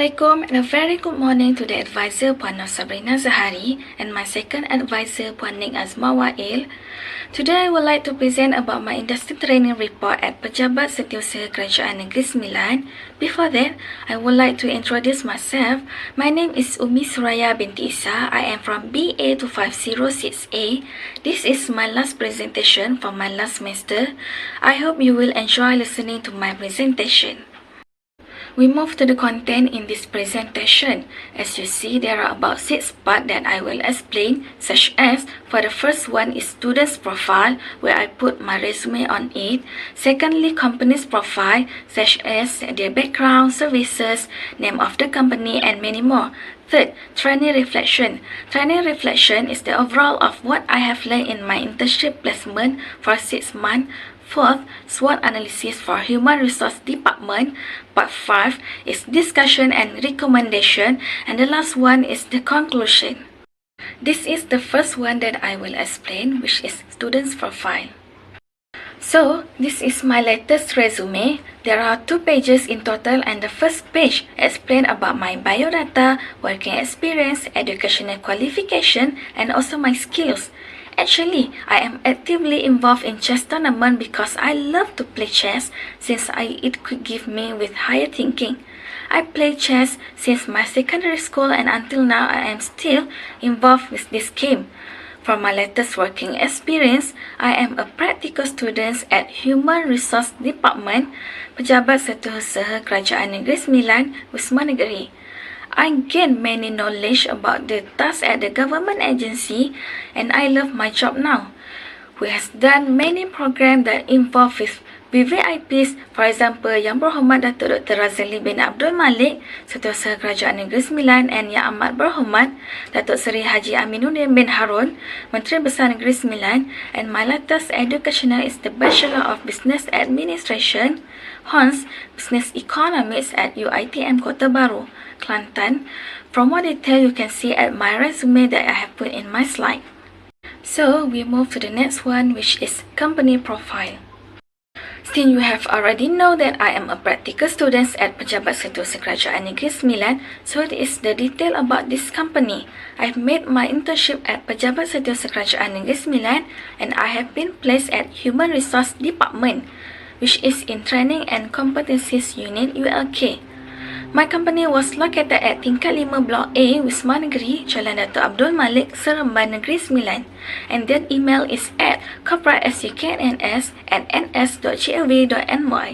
Assalamualaikum and a very good morning to the advisor Puan Nur Sabrina Zahari and my second advisor Puan Nik Azma Wail. Today I would like to present about my industry training report at Pejabat Setiausaha Kerajaan Negeri Sembilan. Before that, I would like to introduce myself. My name is Umi Suraya binti Isa. I am from BA 2506A. This is my last presentation for my last semester. I hope you will enjoy listening to my presentation. We move to the content in this presentation. As you see, there are about 6 parts that I will explain, such as, for the first one is student's profile, where I put my resume on it. Secondly, company's profile, such as their background, services, name of the company, and many more. Third, training reflection. Training reflection is the overall of what I have learned in my internship placement for 6 months. Fourth, SWOT analysis for Human Resource Department. Part 5 is discussion and recommendation. And the last one is the conclusion. This is the first one that I will explain, which is student's profile. So, this is my latest resume. There are 2 pages in total, and the first page explains about my biodata, working experience, educational qualification, and also my skills. Actually, I am actively involved in chess tournament because I love to play chess since it could give me with higher thinking. I play chess since my secondary school and until now I am still involved with this game. For my latest working experience, I am a practical student at Human Resource Department, Pejabat Setiausaha Kerajaan Negeri Sembilan, Wisma Negeri. I gain many knowledge about the tasks at the government agency and I love my job now. We have done many programs that involve with VVIPs, for example, Yang Berhormat Datuk Dr. Razali bin Abdul Malik, Setiausaha Kerajaan Negeri Sembilan, and Yang Amat Berhormat Datuk Seri Haji Aminuddin bin Harun, Menteri Besar Negeri Sembilan, and my latest educational is the Bachelor of Business Administration, Hons, Business Economics at UiTM Kota Baru, Kelantan. From more detail you can see at my resume that I have put in my slide. So we move to the next one, which is company profile. Since you have already know that I am a practical student at Pejabat Setiausaha Kerajaan Negeri Sembilan, so it is the detail about this company. I've made my internship at Pejabat Setiausaha Kerajaan Negeri Sembilan and I have been placed at Human Resource Department, which is in Training and Competencies Unit ULK. My company was located at Tingkat 5 Blok A, Wisma Negeri, Jalan Datuk Abdul Malik, Seremban, Negeri Sembilan. And that email is at corporatesukns@ns.gov.my.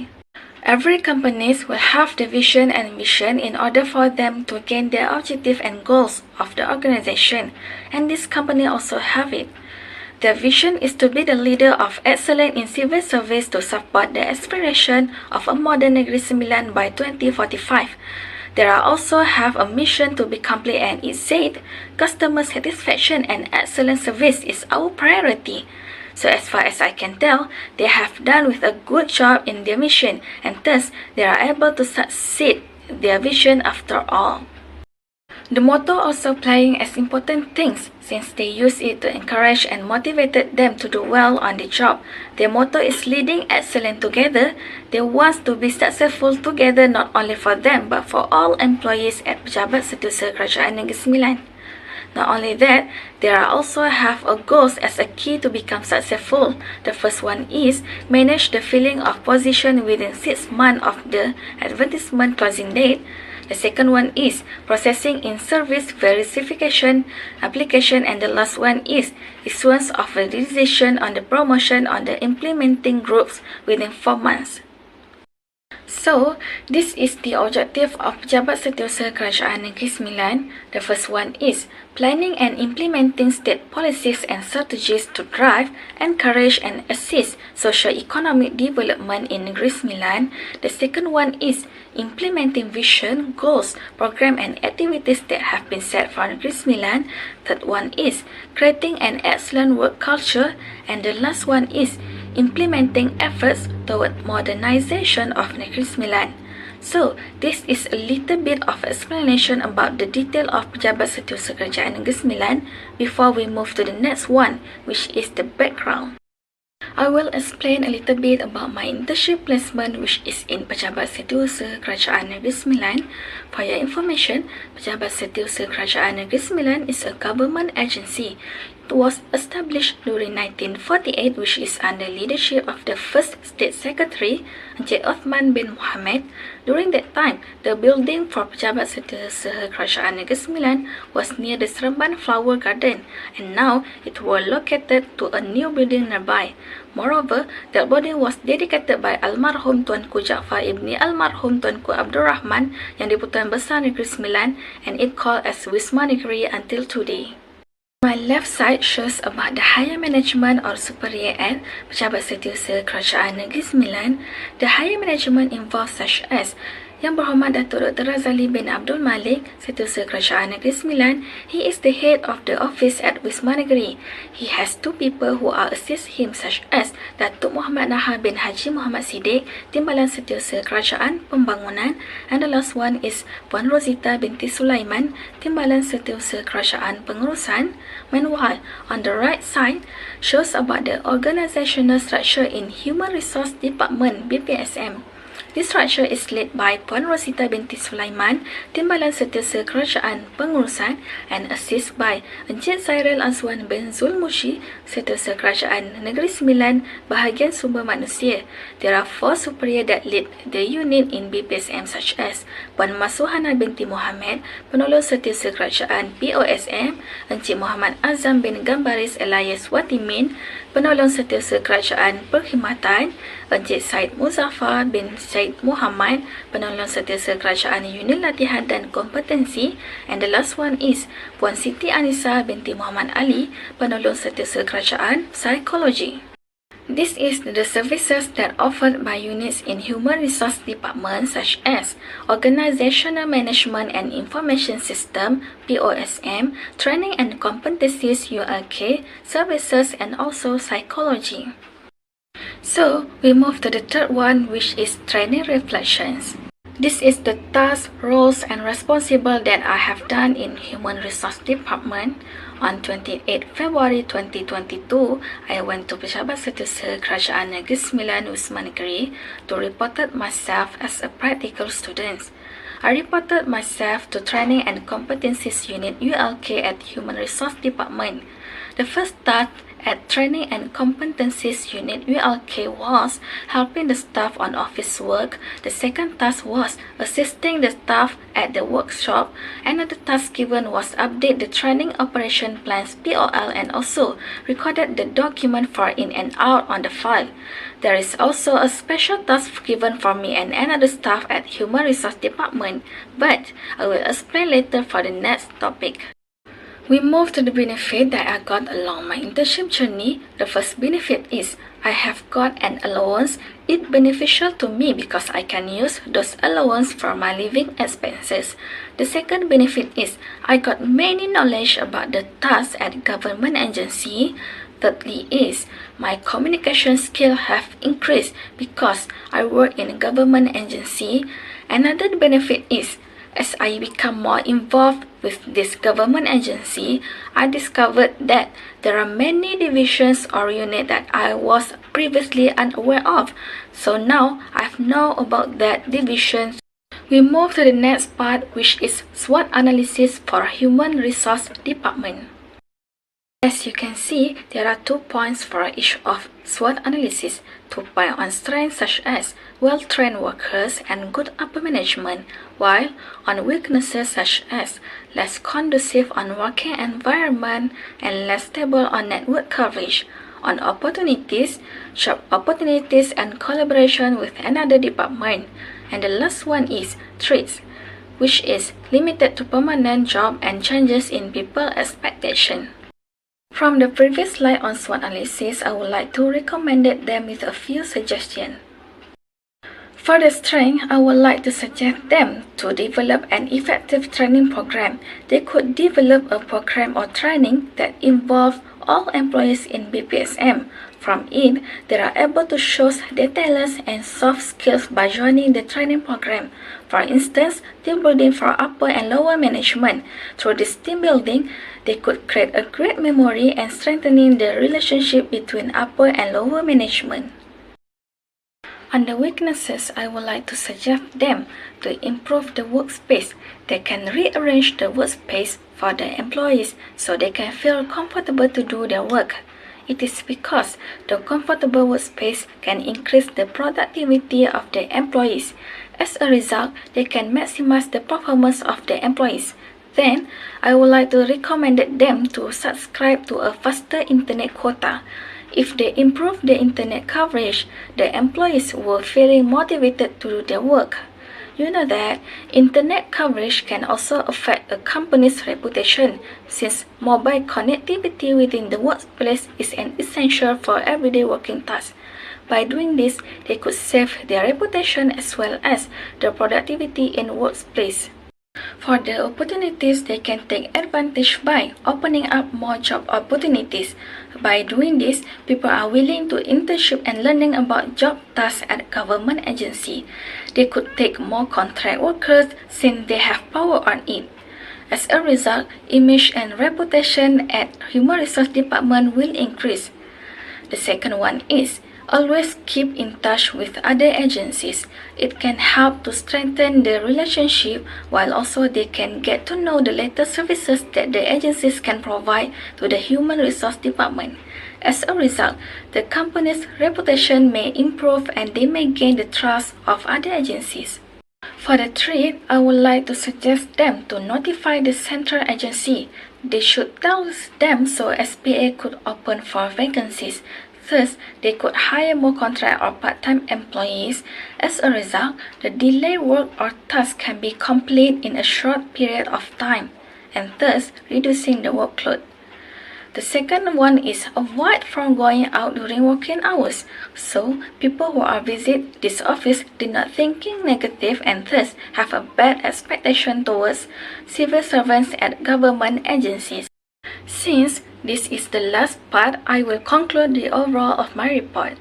Every company will have the vision and mission in order for them to gain their objective and goals of the organization. And this company also have it. Their vision is to be the leader of excellence in civil service to support the aspiration of a modern Negeri Sembilan by 2045. They also have a mission to be complete, and it said, customer satisfaction and excellent service is our priority. So as far as I can tell, they have done with a good job in their mission, and thus they are able to succeed their vision after all. The motto also playing as important things since they use it to encourage and motivate them to do well on the job. Their motto is leading excellent together. They want to be successful together not only for them but for all employees at Pejabat Setiausaha Kerajaan Negeri Sembilan. Not only that, they also have a goals as a key to become successful. The first one is manage the filling of position within 6 months of the advertisement closing date. The second one is processing in service verification application, and the last one is issuance of a decision on the promotion on the implementing groups within 4 months. So, this is the objective of Pejabat Setiausaha Kerajaan Negeri Sembilan. The first one is planning and implementing state policies and strategies to drive, encourage and assist socio-economic development in Negeri Sembilan. The second one is implementing vision, goals, program and activities that have been set for Negeri Sembilan. Third one is creating an excellent work culture. And the last one is implementing efforts toward modernization of Negeri Sembilan. So, this is a little bit of explanation about the detail of Pejabat Setiausaha Kerajaan Negeri Sembilan before we move to the next one, which is the background. I will explain a little bit about my internship placement, which is in Pejabat Setiausaha Kerajaan Negeri Sembilan. For your information, Pejabat Setiausaha Kerajaan Negeri Sembilan is a government agency. It was established during 1948, which is under leadership of the first State Secretary, Encik Othman bin Mohammed. During that time, the building for Pejabat Setiausaha Kerajaan Negeri Sembilan was near the Seremban Flower Garden, and now it was located to a new building nearby. Moreover, that building was dedicated by Almarhum Tuanku Jaafar Ibni Almarhum Tuanku Abdul Rahman yang di-Pertuan Besar Negeri Sembilan, and it called as Wisma Negeri until today. My left side shows about the higher management or superior at Pejabat Setiausaha Kerajaan Negeri Sembilan. The higher management involves such as Yang Berhormat Datuk Dr. Razali bin Abdul Malik, Setiausaha Kerajaan Negeri Sembilan. He is the head of the office at Wisma Negeri. He has two people who are assist him, such as Datuk Muhammad Nahar bin Haji Muhammad Siddiq, Timbalan Setiausaha Kerajaan Pembangunan, and the last one is Puan Rosita binti Sulaiman, Timbalan Setiausaha Kerajaan Pengurusan. Meanwhile, on the right side shows about the organizational structure in Human Resource Department (BPSM). This structure is led by Puan Rosita binti Sulaiman, Timbalan Setiausaha Kerajaan Pengurusan, and assist by Encik Zairil Azwan bin Zulmushi, Setiausaha Kerajaan Negeri Sembilan, Bahagian Sumber Manusia. There are 4 superior that lead the unit in BPSM, such as Puan Masuhana binti Mohammed, Penolong Setiausaha Kerajaan POSM, Encik Muhammad Azam bin Gambaris Elias Watimin, Penolong Setiausaha Kerajaan Perkhidmatan, Encik Said Muzaffar bin Said Muhammad, Penolong Setiausaha Kerajaan Unit Latihan dan Kompetensi, and the last one is Puan Siti Anisa binti Muhammad Ali, Penolong Setiausaha Kerajaan Psikologi. This is the services that offered by units in Human Resource Department, such as Organizational Management and Information System (POSM), Training and Competencies (ULK), Services, and also Psychology. So, we move to the third one, which is Training Reflections. This is the tasks, roles, and responsible that I have done in Human Resource Department. On 28 February 2022, I went to Pejabat Setiausaha Kerajaan Negeri Sembilan Wisma Negeri to report myself as a practical student. I reported myself to Training and Competencies Unit (ULK) at Human Resource Department. The first task at Training and Competencies Unit (ULK) was helping the staff on office work. The second task was assisting the staff at the workshop. Another task given was update the training operation plans (POL) and also recorded the document for in and out on the file. There is also a special task given for me and another staff at Human Resource Department, but I will explain later for the next topic. We move to the benefit that I got along my internship journey. The first benefit is I have got an allowance. It's beneficial to me because I can use those allowance for my living expenses. The second benefit is I got many knowledge about the tasks at government agency. Thirdly is my communication skill have increased because I work in a government agency. Another benefit is as I become more involved with this government agency, I discovered that there are many divisions or units that I was previously unaware of. So now I know about that division. We move to the next part, which is SWOT analysis for Human Resource Department. As you can see, there are 2 points for each of SWOT analysis. 2 points on strengths such as well-trained workers and good upper management, while on weaknesses such as less conducive on working environment and less stable on network coverage. On opportunities, job opportunities and collaboration with another department. And the last one is threats, which is limited to permanent job and changes in people expectation. From the previous slide on SWOT analysis, I would like to recommend them with a few suggestions. For the strength, I would like to suggest them to develop an effective training program. They could develop a program or training that involves all employees in BPSM. From it, they are able to show their talents and soft skills by joining the training program. For instance, team building for upper and lower management. Through this team building, they could create a great memory and strengthening the relationship between upper and lower management. Under weaknesses, I would like to suggest them to improve the workspace. They can rearrange the workspace for the employees so they can feel comfortable to do their work. It is because the comfortable workspace can increase the productivity of the employees. As a result, they can maximize the performance of the employees. Then, I would like to recommend them to subscribe to a faster internet quota. If they improve the internet coverage, the employees will feel motivated to do their work. You know that internet coverage can also affect a company's reputation, since mobile connectivity within the workplace is an essential for everyday working tasks. By doing this, they could save their reputation as well as the productivity in workplace. For the opportunities, they can take advantage by opening up more job opportunities. By doing this, people are willing to internship and learning about job tasks at government agency. They could take more contract workers since they have power on it. As a result, image and reputation at Human Resource Department will increase. The second one is always keep in touch with other agencies. It can help to strengthen the relationship while also they can get to know the latest services that the agencies can provide to the Human Resource Department. As a result, the company's reputation may improve and they may gain the trust of other agencies. For the third, I would like to suggest them to notify the central agency. They should tell them so SPA could open for vacancies. Thus, they could hire more contract or part-time employees. As a result, the delayed work or task can be complete in a short period of time, and thus reducing the workload. The second one is avoid from going out during working hours. So, people who are visit this office did not thinking negative and thus have a bad expectation towards civil servants at government agencies. Since this is the last part, I will conclude the overall of my report.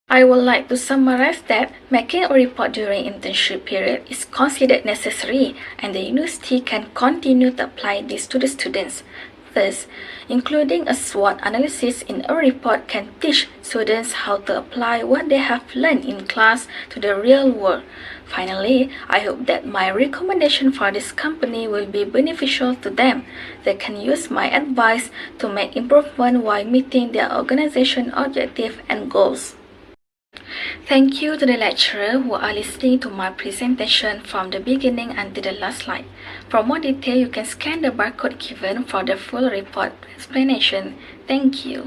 I would like to summarize that making a report during internship period is considered necessary and the university can continue to apply this to the students. Thus, including a SWOT analysis in a report can teach students how to apply what they have learned in class to the real world. Finally, I hope that my recommendation for this company will be beneficial to them. They can use my advice to make improvement while meeting their organization objective and goals. Thank you to the lecturer who are listening to my presentation from the beginning until the last slide. For more detail, you can scan the barcode given for the full report explanation. Thank you.